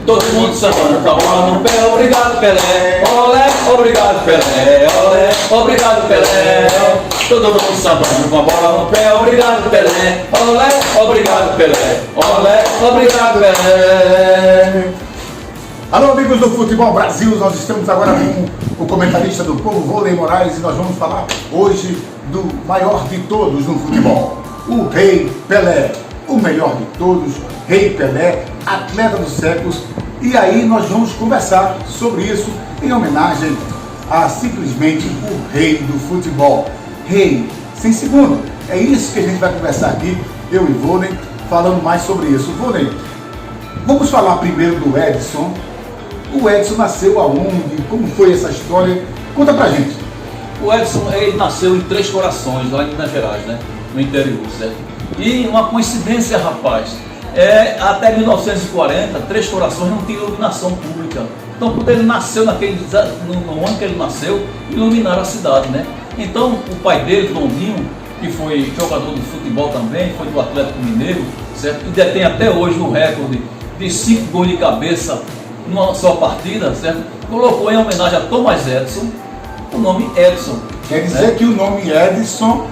Todo mundo sambando com a bola no pé, obrigado Pelé, olé, obrigado Pelé, olé, obrigado Pelé. Todo mundo sambando com a bola no pé, obrigado Pelé, olé, obrigado Pelé, olé, obrigado Pelé. Alô, amigos do Futebol Brasil, nós estamos agora com o comentarista do Povo, Volney Moraes, e nós vamos falar hoje do maior de todos no futebol, o Rei Pelé, o melhor de todos, Rei Pelé, atleta dos séculos. E aí nós vamos conversar sobre isso em homenagem a simplesmente o rei do futebol. Rei, sem segundo. É isso que a gente vai conversar aqui, eu e Volney, falando mais sobre isso. Volney, vamos falar primeiro do Edson. O Edson nasceu aonde? Como foi essa história? Conta pra gente. O Edson, ele nasceu em Três Corações, lá em Minas Gerais, né? No interior, certo? E uma coincidência, rapaz, até 1940, Três Corações não tinha iluminação pública. Então, quando ele nasceu, no ano que ele nasceu, iluminaram a cidade, né? Então, o pai dele, Dondinho, que foi jogador de futebol também, foi do Atlético Mineiro, certo? E detém até hoje o recorde de 5 gols de cabeça numa só partida, certo? Colocou em homenagem a Thomas Edison o nome Edson. Quer dizer que o nome Edison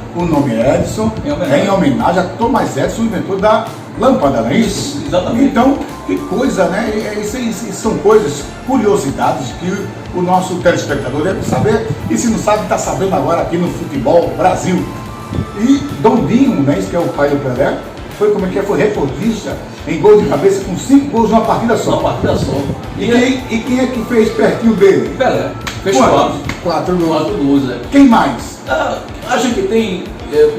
é em homenagem a Thomas Edison, o inventor da lâmpada, não é isso? Exatamente. Então, que coisa, né? Isso são coisas, curiosidades que o nosso telespectador deve saber, e se não sabe, está sabendo agora aqui no Futebol Brasil. E Dondinho, né, isso que é o pai do Pelé, foi recordista em gol de cabeça com 5 gols numa partida só. Uma partida só. E quem é que fez pertinho dele? Pelé. Fez 4 gols. 4 gols, Quem mais? A gente tem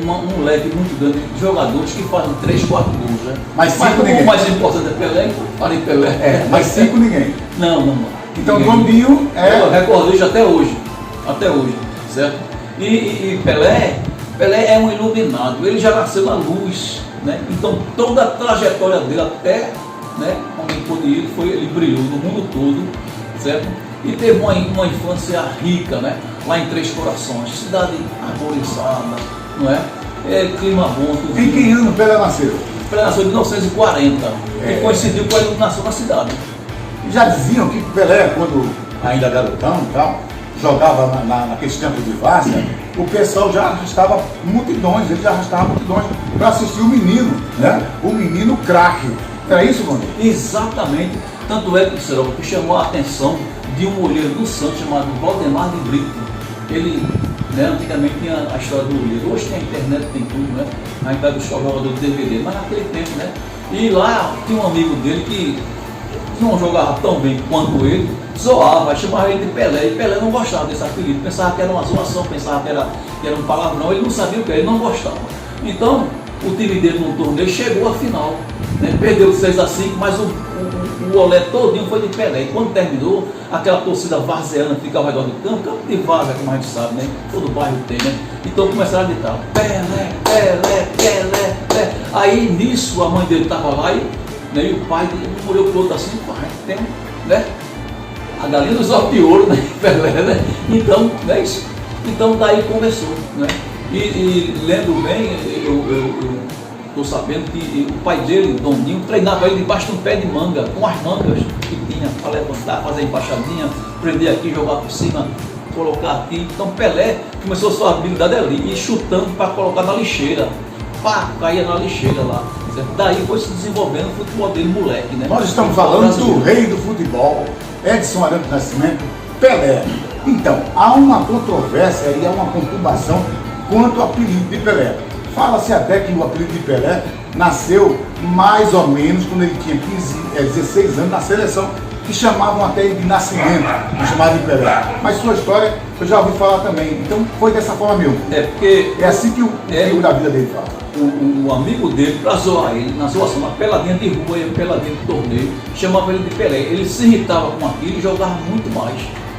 um leque muito grande de jogadores que fazem 3, 4 gols, né? Mas 5 ninguém. O mais importante é Pelé, então falei Pelé. Mas 5 ninguém. Não. Então Dondinho é recordista até hoje, certo? E Pelé é um iluminado, ele já nasceu na luz, né? Então toda a trajetória dele até, né, onde ele pôde ir, ele brilhou no mundo todo, certo? E teve uma infância rica, né? Lá em Três Corações, cidade arborizada, não é? Clima bom. Em que ano Pelé nasceu? Pelé nasceu em 1940, e coincidiu com a iluminação da cidade. Já diziam que Pelé, quando ainda garotão e tal, jogava naqueles tempos de várzea, o pessoal já arrastava multidões, para assistir o menino, né? O menino craque. Era isso, mano? Exatamente. Tanto é que chamou a atenção de um olheiro do Santos chamado Valdemar de Brito. Ele, né, antigamente tinha a história do olheiro. Hoje tem a internet, tem tudo, né? A gente vai buscar o jogador de DVD, mas naquele tempo, né? E lá tinha um amigo dele que não jogava tão bem quanto ele, zoava, chamava ele de Pelé, e Pelé não gostava desse apelido, pensava que era uma zoação, pensava que era um palavrão, ele não sabia o que era, ele não gostava. Então, o time dele no torneio chegou à final, né? Perdeu 6-5, mas o olé todinho foi de Pelé, e quando terminou, aquela torcida varzeana que fica ao redor do campo de várzea, como a gente sabe, né? Todo bairro tem, né? Então começaram a gritar, Pelé, Pelé, Pelé, Pelé. Aí nisso a mãe dele estava lá e o pai dele olhou para o outro assim, pai, tem, né? A galinha dos ovos de ouro, né? Pelé, né? Então, né? Isso. Então daí conversou, né? E lembro bem, eu estou sabendo que o pai dele, Dondinho, treinava ele debaixo de um pé de manga, com as mangas que tinha para levantar, fazer a embaixadinha, prender aqui, jogar por cima, colocar aqui. Então Pelé começou a sua habilidade ali, e chutando para colocar na lixeira. Pá, caía na lixeira lá. Certo? Daí foi se desenvolvendo o futebol dele, moleque, né? Nós estamos falando do rei do futebol, Edson Arantes do Nascimento, Pelé. Então, há uma controvérsia e há uma conturbação quanto ao apelido de Pelé. Fala-se até que o apelido de Pelé nasceu mais ou menos quando ele tinha 16 anos na seleção, que chamavam até ele de Nascimento, que chamavam de Pelé. Mas sua história eu já ouvi falar também. Então foi dessa forma mesmo. Porque é assim que o filho da vida dele fala. O amigo dele, para zoar ele, na zoação, na peladinha de rua e peladinha de torneio, chamava ele de Pelé. Ele se irritava com aquilo e jogava muito mais,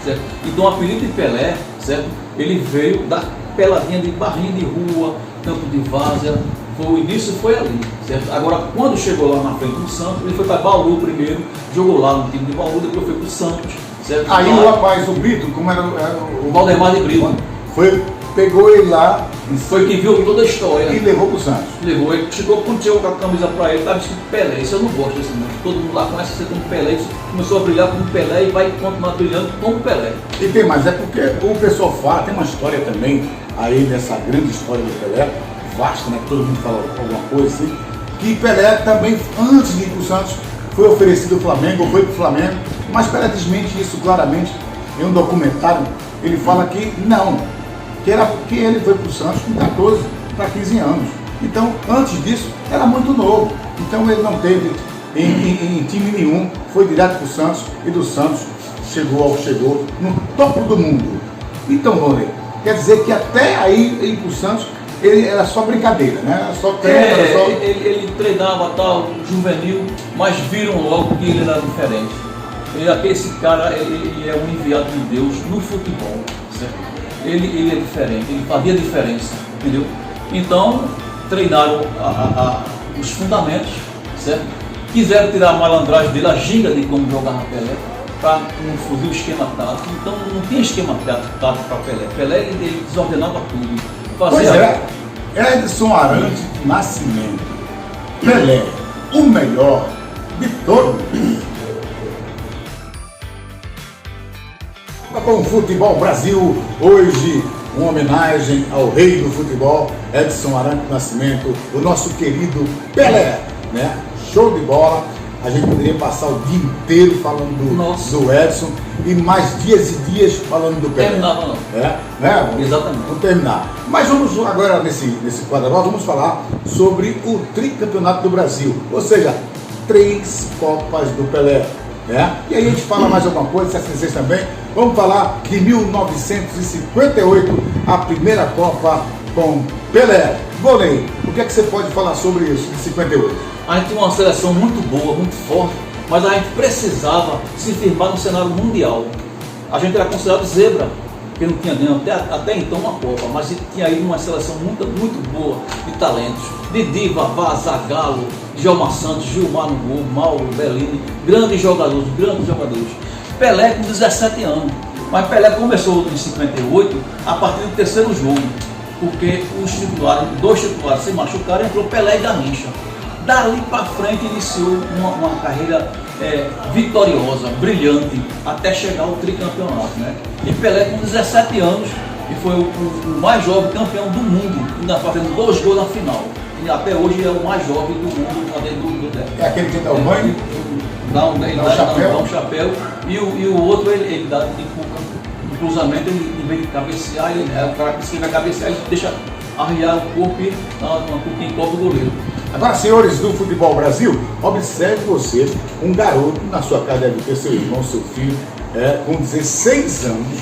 certo? Então o apelido de Pelé, certo? Ele veio da peladinha de barrinha de rua, campo de várzea, o início foi ali, certo? Agora, quando chegou lá na frente do Santos, ele foi para Bauru primeiro, jogou lá no time de Bauru, depois foi para o Santos, certo? Aí o rapaz, o Brito, como era o Valdemar de Brito, foi pegou ele lá Foi que viu toda a história. e levou pro Santos. Levou, ele chegou, quando chegou com a camisa pra ele, estava escrito Pelé. Isso eu não gosto desse nome. Todo mundo lá conhece você como Pelé, isso começou a brilhar como Pelé e vai continuar brilhando como Pelé. E tem mais, é porque o pessoal fala, tem uma história também aí dessa grande história do Pelé, vasta, né? Que todo mundo fala alguma coisa assim, que Pelé também, antes de ir pro Santos, foi oferecido ao Flamengo, ou foi pro Flamengo, mas Pelé desmente isso claramente em um documentário. Ele fala que não, que era porque ele foi pro Santos com 14 para 15 anos. Então, antes disso, era muito novo. Então ele não teve em time nenhum, foi direto pro Santos e do Santos chegou no topo do mundo. Então, Rony, quer dizer que até aí ir pro Santos ele era só brincadeira, né? Era só treino, era só... Ele treinava tal, juvenil, mas viram logo que ele era diferente. Esse cara, ele é um enviado de Deus no futebol, certo? Ele é diferente, ele fazia diferença, entendeu? Então, treinaram os fundamentos, certo? Quiseram tirar a malandragem dele, a ginga de como jogava Pelé, para não fugir o esquema tático. Então, não tinha esquema tático para Pelé. Pelé, ele desordenava tudo. Pois é, Edson Arantes de Nascimento, Pelé, o melhor de todos. Com o Futebol Brasil, hoje uma homenagem ao rei do futebol, Edson Arantes de Nascimento, o nosso querido Pelé, né? Show de bola. A gente poderia passar o dia inteiro falando do Edson e mais dias e dias falando do Pelé. Terminava não. Né? Exatamente. Vamos terminar. Mas vamos agora, nesse quadro, vamos falar sobre o tricampeonato do Brasil, ou seja, 3 Copas do Pelé. Né? E aí a gente fala mais alguma coisa, 66 também. Vamos falar de 1958, a primeira Copa com Pelé. Volney, o que é que você pode falar sobre isso, de 58? A gente tinha uma seleção muito boa, muito forte, mas a gente precisava se firmar no cenário mundial. A gente era considerado zebra, porque não tinha ganho até então uma Copa, mas tinha aí uma seleção muito, muito boa de talentos. Didi, Vavá, Zagallo, Djalma Santos, Gilmar no gol, Mauro, Bellini, grandes jogadores. Pelé com 17 anos, mas Pelé começou em 58 a partir do terceiro jogo, porque os titulares, 2 titulares se machucaram, entrou Pelé e Garrincha. Dali para frente iniciou uma carreira vitoriosa, brilhante, até chegar ao tricampeonato, né? E Pelé com 17 anos, e foi o mais jovem campeão do mundo, ainda fazendo 2 gols na final. E até hoje é o mais jovem do mundo fazendo do É aquele que dá o banho? Dá um chapéu. E o outro, ele dá de cruzamento, ele, em vez de cabecear, o cara que vai cabecear, ele deixa arriar o corpo e dá uma pouquinho em copa do goleiro. Agora, senhores do Futebol Brasil, observe você, um garoto, na sua casa deve ter seu irmão, seu filho, com 16 anos,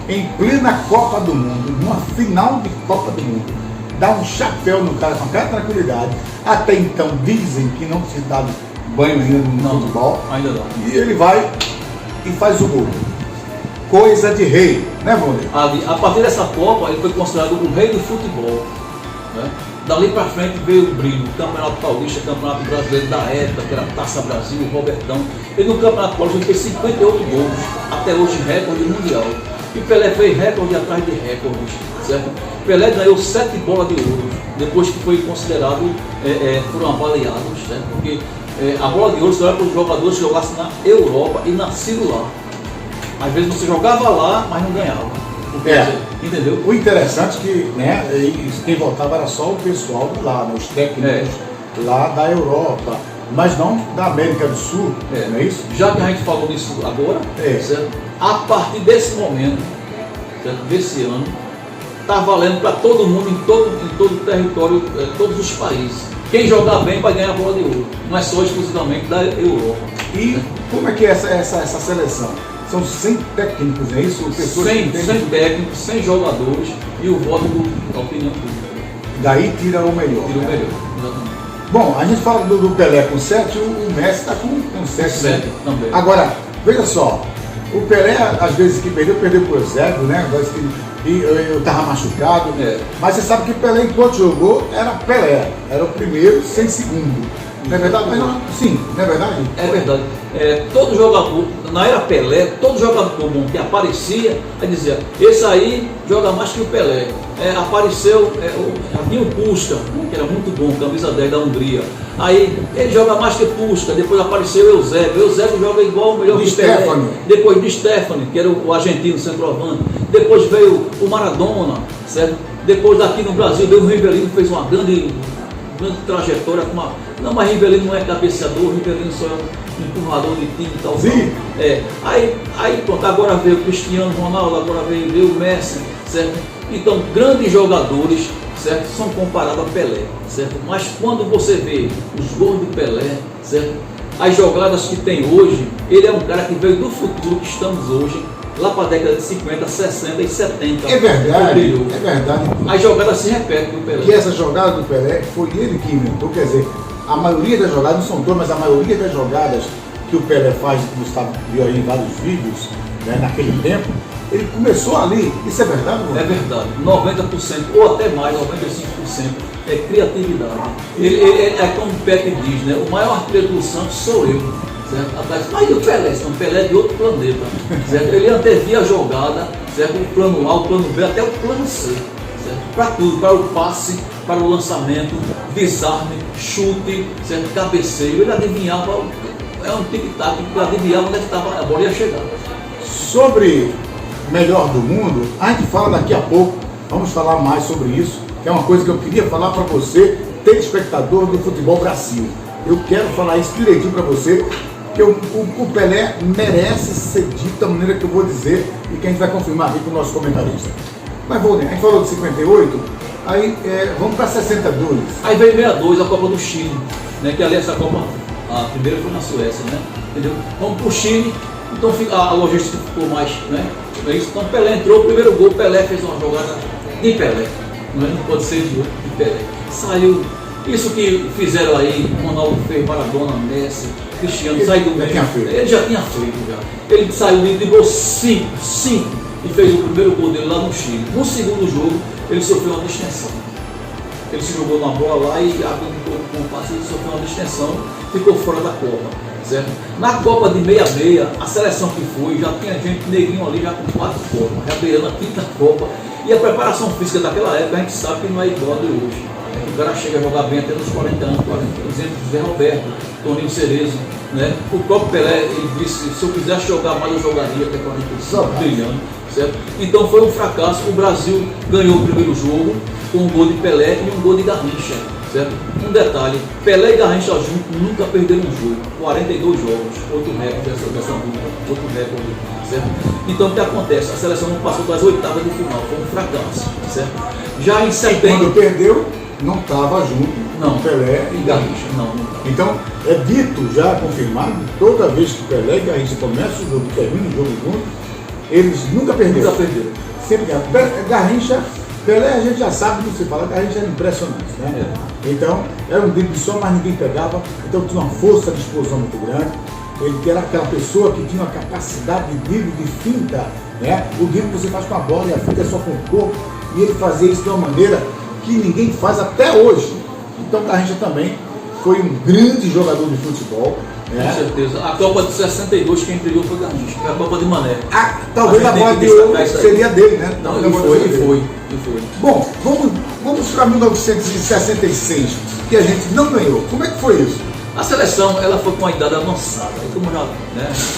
em plena Copa do Mundo, numa final de Copa do Mundo, dá um chapéu no cara com aquela tranquilidade. Até então dizem que não tinha dado banho ainda no futebol. Ainda não. E ele vai e faz o gol. Coisa de rei, né, Volney? A partir dessa Copa, ele foi considerado o rei do futebol, né? Dali para frente veio o brilho, Campeonato Paulista, Campeonato Brasileiro da época, que era Taça Brasil, Robertão. Ele no Campeonato Paulista fez 58 gols, até hoje recorde mundial. E Pelé fez recorde atrás de recordes, certo? Pelé ganhou 7 bolas de ouro, depois que foi considerado, foram avaliados, certo? Porque a bola de ouro só era para os jogadores que jogassem na Europa e nascido lá. Às vezes você jogava lá, mas não ganhava. Entendeu? O interessante é que, né, quem votava era só o pessoal de lá, né, os técnicos lá da Europa, mas não da América do Sul, não é isso? Já que a gente falou disso agora, certo? A partir desse momento, certo? Desse ano, está valendo para todo mundo, em todo o território, todos os países. Quem jogar bem vai ganhar a bola de ouro, não é só exclusivamente da Europa. E como é que é essa seleção? São 100 técnicos, é isso? 100 técnicos, 100 jogadores e o voto da opinião pública. Daí tira o melhor. Tira o melhor, exatamente. Bom, a gente fala do Pelé com 7, o Messi está com 7 também. Agora, veja só, o Pelé, às vezes que perdeu por Eusébio, né? E eu estava machucado. Mas você sabe que Pelé, enquanto jogou, era Pelé. Era o primeiro sem segundo. Não é verdade? Mas não, sim, não é verdade? É verdade. Todo jogador, na era Pelé, todo jogador bom que aparecia, aí dizia, esse aí joga mais que o Pelé. Apareceu o Dinho Puska, que era muito bom, camisa 10 da Hungria. Aí ele joga mais que Puska, depois apareceu o Eusébio. O Eusébio joga igual, melhor que o Pelé. Depois de Stefani, que era o argentino centroavante. Depois veio o Maradona, certo? Depois daqui no Brasil veio o Rivelino, fez uma grande trajetória. Não, mas Rivelino não é cabeceador, Rivelino só é um empurrador de time e tal. Sim. Aí pronto, agora veio o Cristiano Ronaldo, agora veio o Messi, certo? Então, grandes jogadores, certo, são comparados a Pelé, certo? Mas quando você vê os gols de Pelé, certo, as jogadas que tem hoje, ele é um cara que veio do futuro que estamos hoje, lá para a década de 50, 60 e 70. É verdade, é verdade. As jogadas se repetem do Pelé. E essa jogada do Pelé foi ele que inventou, quer dizer, a maioria das jogadas, não são todas, mas a maioria das jogadas que o Pelé faz, que você viu aí em vários vídeos, né, naquele tempo, ele começou ali. Isso é verdade, não? É verdade. 90% ou até mais, 95% é criatividade. Ele é como o Pepe diz, né? O maior artilheiro do Santos sou eu. Certo? Mas e o Pelé? Então, o Pelé é de outro planeta. Certo? Ele antevia a jogada, certo? O plano A, o plano B, até o plano C. Para tudo, para o passe, para o lançamento, desarme, chute, certo? Cabeceio. Ele adivinhava, é um tic-tac, ele adivinhava onde estava a bola ia chegar. Sobre melhor do mundo, a gente fala daqui a pouco, vamos falar mais sobre isso, que é uma coisa que eu queria falar para você, telespectador do Futebol Brasil. Eu quero falar isso direitinho para você, que o Pelé merece ser dito da maneira que eu vou dizer e que a gente vai confirmar aqui com o nosso comentarista. Mas, Volney, a gente falou de 58, aí vamos para 62. Aí veio 62, a Copa do Chile, né? Que ali essa Copa, a primeira foi na Suécia, né? Entendeu? Vamos para o Chile, então a logística ficou mais, né? Então Pelé entrou, o primeiro gol, Pelé fez uma jogada de Pelé, não pode ser de outro, de Pelé. Saiu, isso que fizeram aí, Ronaldo fez, Maradona, Messi, Cristiano, saiu do meio. Ele já tinha feito já. Ele saiu de gol 5 e fez o primeiro gol dele lá no Chile. No segundo jogo, ele sofreu uma distensão. Ele se jogou na bola lá e abriu com o passe, ele sofreu uma distensão, ficou fora da Copa. Certo? Na Copa de 66, a seleção que foi, já tinha gente neguinho ali, já com 4 Copas, já beirando a 5ª Copa. E a preparação física daquela época, a gente sabe que não é igual a de hoje. O cara chega a jogar bem até nos 40 anos, por exemplo, Zé Roberto, Toninho Cerezo, né? O próprio Pelé, ele disse, se eu quisesse jogar mais, eu jogaria até 45, brilhando, certo? Então foi um fracasso, o Brasil ganhou o primeiro jogo com um gol de Pelé e um gol de Garrincha, certo? Um detalhe, Pelé e Garrincha juntos nunca perderam um jogo, 42 jogos, outro recorde dessa dupla, outro recorde, certo? Então o que acontece? A seleção não passou das oitavas de final, foi um fracasso, certo? Já em setembro... Quando perdeu, não estava junto, não, Pelé e Garrincha. Não. Então, é dito, já confirmado, toda vez que Pelé e Garrincha começam o jogo, terminam o jogo juntos, eles nunca perderam. Nunca perderam. Sempre ganharam. Garrincha, Pelé a gente já sabe do que se fala, Garrincha era impressionante, né? Então, era um drible só, mas ninguém pegava, então tinha uma força de explosão muito grande. Ele era aquela pessoa que tinha uma capacidade de drible, de finta, né? O drible você faz com a bola e a finta é só com o corpo, e ele fazia isso de uma maneira que ninguém faz até hoje. Então Garrincha também foi um grande jogador de futebol. Com certeza. A Copa de 62 quem brilhou foi Garrincha, foi a Copa de Mané. Talvez a bola de ouro seria dele, né? Não, ele foi. Bom, vamos para 1966, que a gente não ganhou. Como é que foi isso? A seleção, ela foi com a idade avançada, como já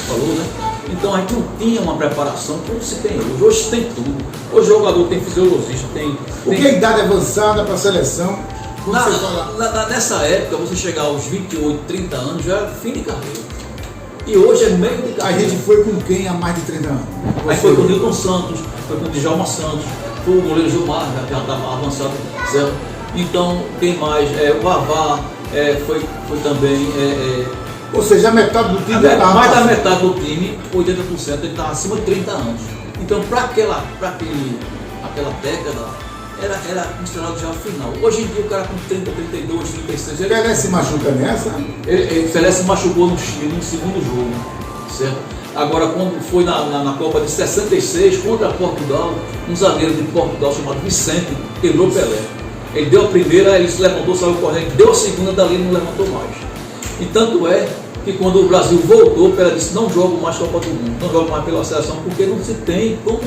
falou, né? Então a gente não tinha uma preparação como se tem hoje. Hoje tem tudo. Hoje o jogador tem fisiologista, tem... O que é idade avançada para a seleção? Nessa época, você chegar aos 28, 30 anos, já era fim de carreira. E hoje é meio de carreira. A gente foi com quem há mais de 30 anos? Aí foi com o Nilton Santos, foi com o Djalma Santos, foi o goleiro Gilmar, já estava avançado, certo? Então, quem mais? O Avá foi também... Ou seja, a metade do time mais da metade do time, 80%, ele estava acima de 30 anos. Então, para aquela década, era considerado já o final. Hoje em dia, o cara com 30, 32, 36... Pelé se machuca nessa? Pelé se machucou no Chile, no segundo jogo, certo? Agora, quando foi na Copa de 66, contra Portugal, um zagueiro de Portugal chamado Vicente quebrou Pelé. Ele deu a primeira, ele se levantou, saiu correndo, deu a segunda, dali não levantou mais. E tanto é que quando o Brasil voltou, Pelé disse: não jogo mais Copa do Mundo, não jogo mais pela seleção, porque não se tem como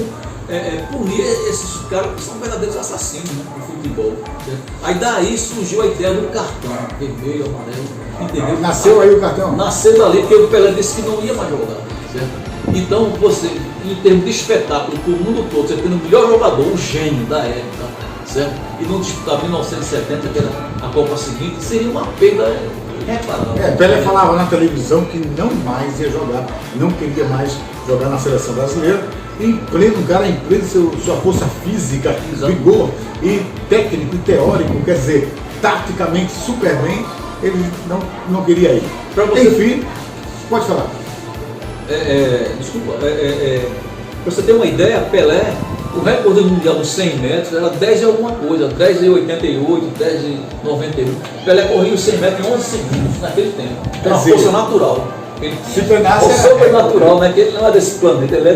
punir esses caras que são verdadeiros assassinos, né, do futebol. Certo? Aí daí surgiu a ideia do cartão, vermelho, amarelo, entendeu? Nasceu aí o cartão? Nasceu dali, porque o Pelé disse que não ia mais jogar, certo? Então você, em termos de espetáculo, para o mundo todo, você tendo o melhor jogador, o gênio da época, certo? E não disputar 1970, que era a Copa seguinte, seria uma perda irreparável. Pelé falava na televisão que não mais ia jogar, não queria mais jogar na seleção brasileira, em pleno sua força física, vigor e técnico e teórico, quer dizer, taticamente super bem, ele não queria ir. Enfim, pode falar. Desculpa, pra você ter uma ideia, Pelé, o recorde mundial dos 100 metros era 10 e alguma coisa, 10 e 88, 10 e 91. Pelé corria os 100 metros em 11 segundos naquele tempo. Era uma força natural. Se treinasse, sobrenatural, né? Que ele não é desse planeta, ele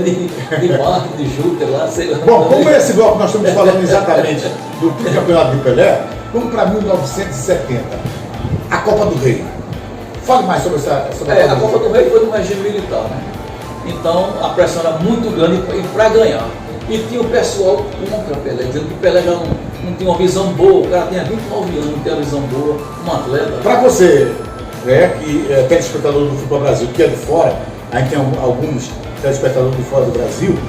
é de Marte, de Júpiter, lá, sei lá. Bom, como esse bloco nós estamos falando exatamente do campeonato de Pelé, vamos para 1970, a Copa do Rei. Fale mais sobre essa a Copa do Rei foi no regime militar, né? Então a pressão era muito grande para ganhar. E tinha o pessoal contra Pelé, dizendo que Pelé já não tinha uma visão boa, o cara tinha 29 anos, não tinha uma visão boa, um atleta. Para você, que é telespectador do Futebol Brasil, que é de fora, aí tem alguns telespectadores de fora do Brasil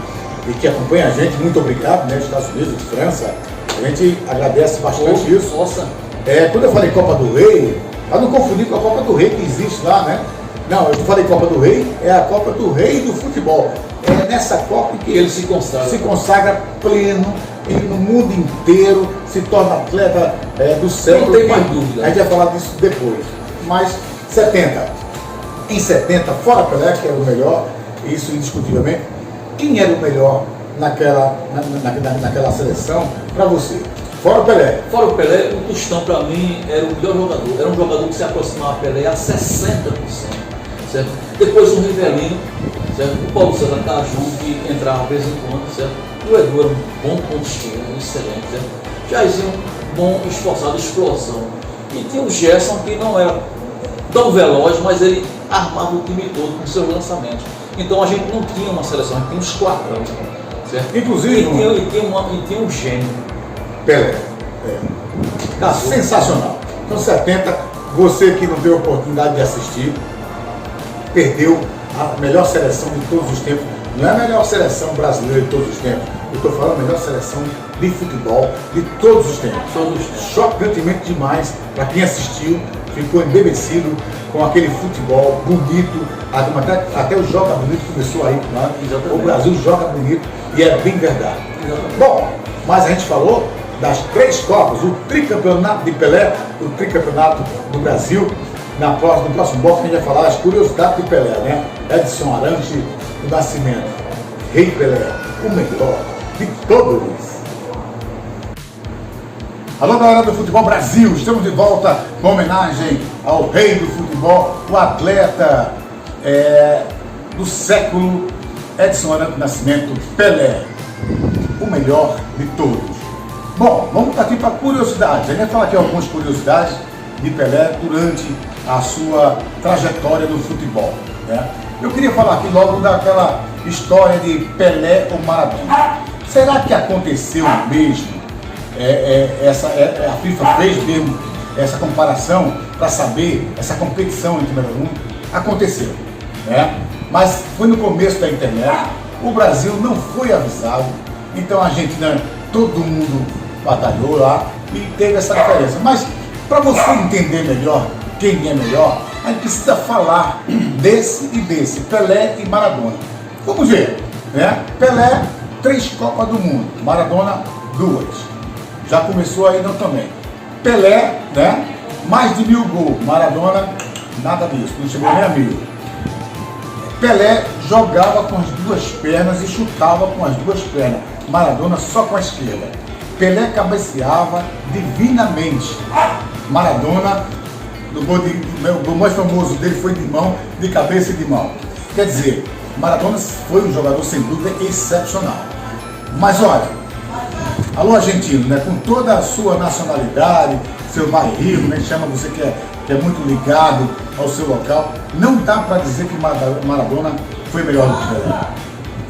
e que acompanham a gente, muito obrigado, né? Estados Unidos, França, a gente agradece bastante isso. Nossa. Quando eu falei Copa do Rei, para não confundir com a Copa do Rei que existe lá, né? Não, eu falei Copa do Rei, é a Copa do Rei do futebol. É nessa Copa que ele se consagra pleno, ele no mundo inteiro se torna atleta do século. Não tem mais dúvida. A gente vai falar disso depois. Mas 70. Em 70, fora Pelé, que era o melhor, isso indiscutivelmente, quem era o melhor naquela seleção para você? Fora o Pelé. Fora o Pelé, o Tostão para mim era o melhor jogador. Era um jogador que se aproximava a Pelé a 60%. Certo? Depois o Rivelino, certo? O Paulo César Caju, que entrava de vez em quando, certo? O Edu era um bom ponto esquerdo, excelente, certo? Jairzinho, bom, esforçado, explosão. E tinha o Gerson, que não era tão veloz, mas ele armava o time todo com seus lançamentos. Então a gente não tinha uma seleção, a gente tinha uns quadrão, certo? Inclusive, e tinha um gênio. Pelé. Sensacional. Então 70, você que não teve a oportunidade de assistir, perdeu a melhor seleção de todos os tempos. Não é a melhor seleção brasileira de todos os tempos. Eu estou falando a melhor seleção de futebol de todos os tempos. Chocantemente demais para quem assistiu, ficou embebecido com aquele futebol bonito. Até o Joga Bonito começou aí. Né? O Brasil joga bonito e é bem verdade. Exatamente. Bom, mas a gente falou das 3 Copas, o tricampeonato de Pelé, o tricampeonato do Brasil. No próximo bloco a gente vai falar as curiosidades de Pelé, né? Edson Arantes do Nascimento, Rei Pelé, o melhor de todos. Alô, galera do Futebol Brasil, estamos de volta com homenagem ao rei do futebol, o atleta do século, Edson Arantes do Nascimento, Pelé, o melhor de todos. Bom, vamos partir para curiosidades. A gente vai falar aqui algumas curiosidades de Pelé durante a sua trajetória no futebol, né? Eu queria falar aqui logo daquela história de Pelé ou Maradona. Será que aconteceu mesmo? A FIFA fez mesmo essa comparação para saber essa competição entre o melhor mundo? Aconteceu, né? Mas foi no começo da internet, o Brasil não foi avisado, então a Argentina, todo mundo batalhou lá e teve essa diferença. Mas para você entender melhor quem é melhor, a gente precisa falar desse e desse, Pelé e Maradona. Vamos ver, né? Pelé, 3 Copas do Mundo, Maradona, 2. Já começou aí não também. Pelé, né? Mais de 1000 gols, Maradona, nada disso, não chegou nem a 1000. Pelé jogava com as 2 pernas e chutava com as 2 pernas, Maradona só com a esquerda. Pelé cabeceava divinamente, Maradona, o gol mais famoso dele foi de mão, de cabeça e de mão. Quer dizer, Maradona foi um jogador sem dúvida excepcional. Mas olha, alô argentino, né, com toda a sua nacionalidade, seu bairrismo, né, chama você que é que é muito ligado ao seu local, não dá para dizer que Maradona foi melhor do que Pelé.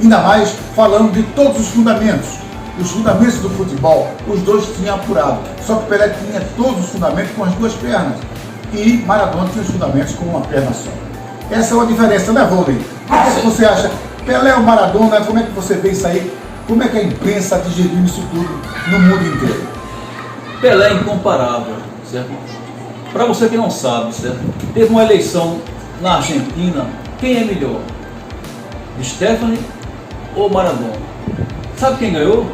Ainda mais falando de todos os fundamentos do futebol, os dois tinham apurado. Só que Pelé tinha todos os fundamentos com as duas pernas e Maradona tinha os fundamentos com uma perna só. Essa é uma diferença, né, Volney? O que você acha? Pelé ou Maradona, como é que você vê isso aí? Como é que a imprensa digeriu isso tudo no mundo inteiro? Pelé é incomparável, certo? Para você que não sabe, certo? Teve uma eleição na Argentina, quem é melhor? Stefani ou Maradona? Sabe quem ganhou?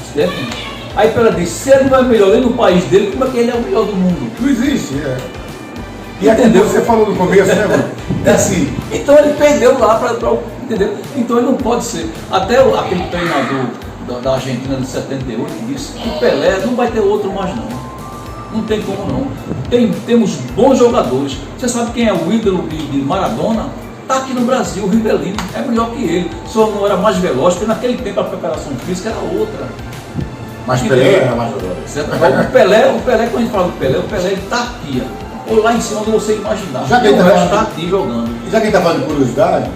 Stefani. Aí Pelé disse, se ele não é melhor nem no país dele, como é que ele é o melhor do mundo? Não existe, E entendeu? Você falou no começo, né, mano? É assim. Então ele perdeu lá para entendeu? Então ele não pode ser. Até aquele treinador da Argentina de 78 disse que o Pelé não vai ter outro mais não. Não tem como não. Temos bons jogadores. Você sabe quem é o ídolo de Maradona? Está aqui no Brasil, o Rivelino. É melhor que ele. Só não era mais veloz, porque naquele tempo a preparação física era outra. Mas Pelé era mais veloz. O Pelé, quando a gente fala do Pelé, o Pelé está aqui, ou lá em cima onde você imaginar. Já que ele está aqui jogando. Já que ele está falando de curiosidade,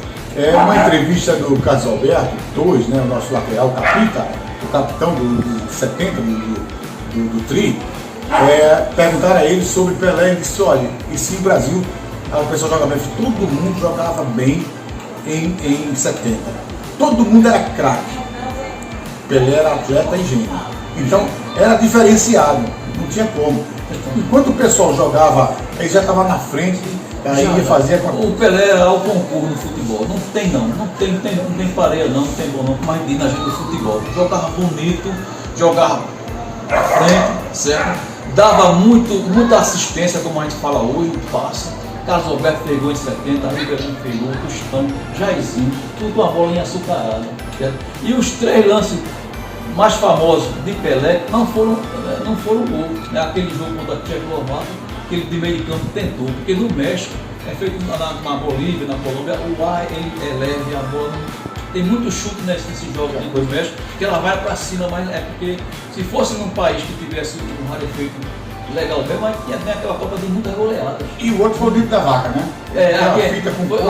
uma entrevista do Carlos Alberto Torres, né, o nosso lateral, o capitão do 70, do Tri, perguntaram a ele sobre Pelé. Ele disse, olha, e se o Brasil, o pessoal jogava bem, todo mundo jogava bem em 70. Todo mundo era craque. Pelé era atleta e gênio. Então era diferenciado, não tinha como. Enquanto o pessoal jogava, ele já estava na frente, aí ele fazia com a... O Pelé era o concurso no futebol. Não tem pareia não tem bom não, mas na gente do futebol. Jogava bonito, jogava à frente, certo? Dava muita assistência, como a gente fala hoje, passa. Carlos Alberto pegou em 70, Rivelino pegou, Tostão, Jairzinho, tudo uma bolinha açucarada. Certo? E os 3 lances mais famosos de Pelé não foram gol. Aquele jogo contra a Tchecoslováquia, aquele de meio de campo tentou, porque no México é feito na Bolívia, na Colômbia, o ar ele é leve, a bola tem muito chute nesse jogo do México, que ela vai para cima, mas é porque se fosse num país que tivesse um rarefeito legal mesmo, mas tinha aquela Copa de muitas goleadas. E o outro foi o dito da vaca, né?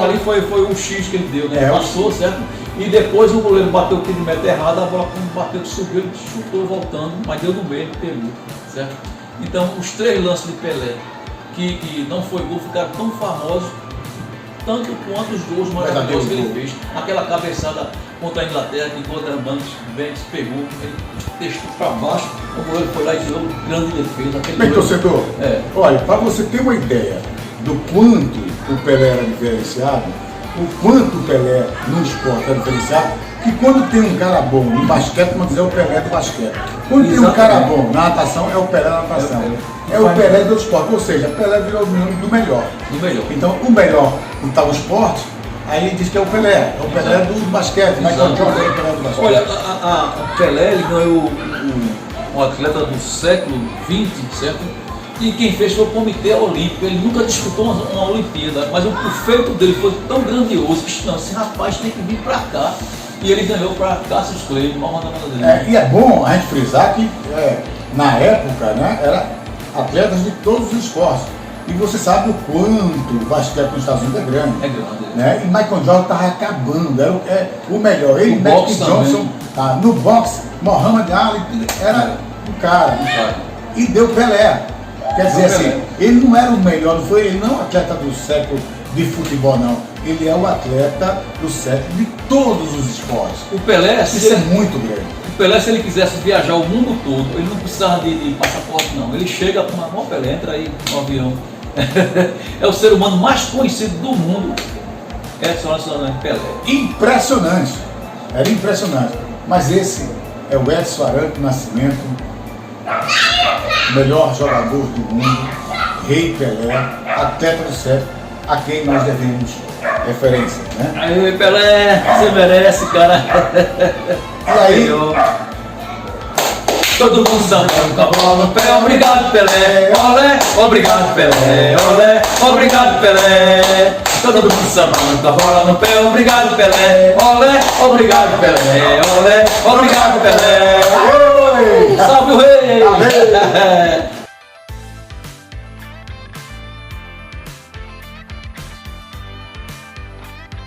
Ali foi o X que ele deu, né? Passou, certo? E depois o goleiro bateu o tiro de meta errado, a bola quando bateu, subiu, ele chutou voltando, mas deu no meio, pegou, certo? Então os 3 lances de Pelé que não foi gol ficaram tão famosos, tanto quanto os gols maravilhosos que ele fez. Aquela cabeçada contra a Inglaterra, que contra a Banks pegou, ele testou para baixo, o goleiro foi lá e tirou grande defesa. Bem, torcedor, olha, para você ter uma ideia do quanto o Pelé era diferenciado, o quanto o Pelé no esporte era diferenciado, que quando tem um cara bom no basquete, vamos dizer, é o Pelé do basquete. Quando tem um cara bom na natação, é o Pelé da natação. É o Pelé do esporte, ou seja, Pelé virou o nome do melhor. Então, o melhor em tal esporte, aí ele diz que é o Pelé do basquete, mas é o Pelé do basquete. Olha, o Pelé, ele ganhou um atleta do século XX, certo? E quem fez foi o Comitê Olímpico. Ele nunca disputou uma Olimpíada, mas o feito dele foi tão grandioso que esse rapaz tem que vir para cá. E ele ganhou para Cassius Clay, uma da dele. E é bom a gente frisar que na época, né, era atletas de todos os esportes. E você sabe o quanto o basquete nos Estados Unidos é grande. É grande. Né? E Michael Jordan estava acabando, era o melhor. Ele, Magic Johnson, no boxe, Muhammad Ali, era o cara. E deu Pelé. Quer dizer assim, ele não era o melhor, ele não é o atleta do século de futebol, não. Ele é o atleta do século de todos os esportes. O Pelé, isso é muito grande. O Pelé, se ele quisesse viajar o mundo todo, ele não precisava de passaporte, não. Ele chega com uma mão, Pelé, entra aí no avião. É o ser humano mais conhecido do mundo. É só Pelé. Impressionante. Era impressionante. Mas esse é o Edson Arantes do Nascimento, melhor jogador do mundo, Rei Pelé, atleta do século, a quem nós devemos referência, né? Aí, Pelé, você merece, cara. E aí? Todo mundo sambando com a bola no pé, obrigado Pelé, olé, obrigado Pelé, olé, obrigado Pelé. Todo mundo sambando com a bola no pé, obrigado Pelé, olé, obrigado Pelé, olé, obrigado Pelé. Salve o rei!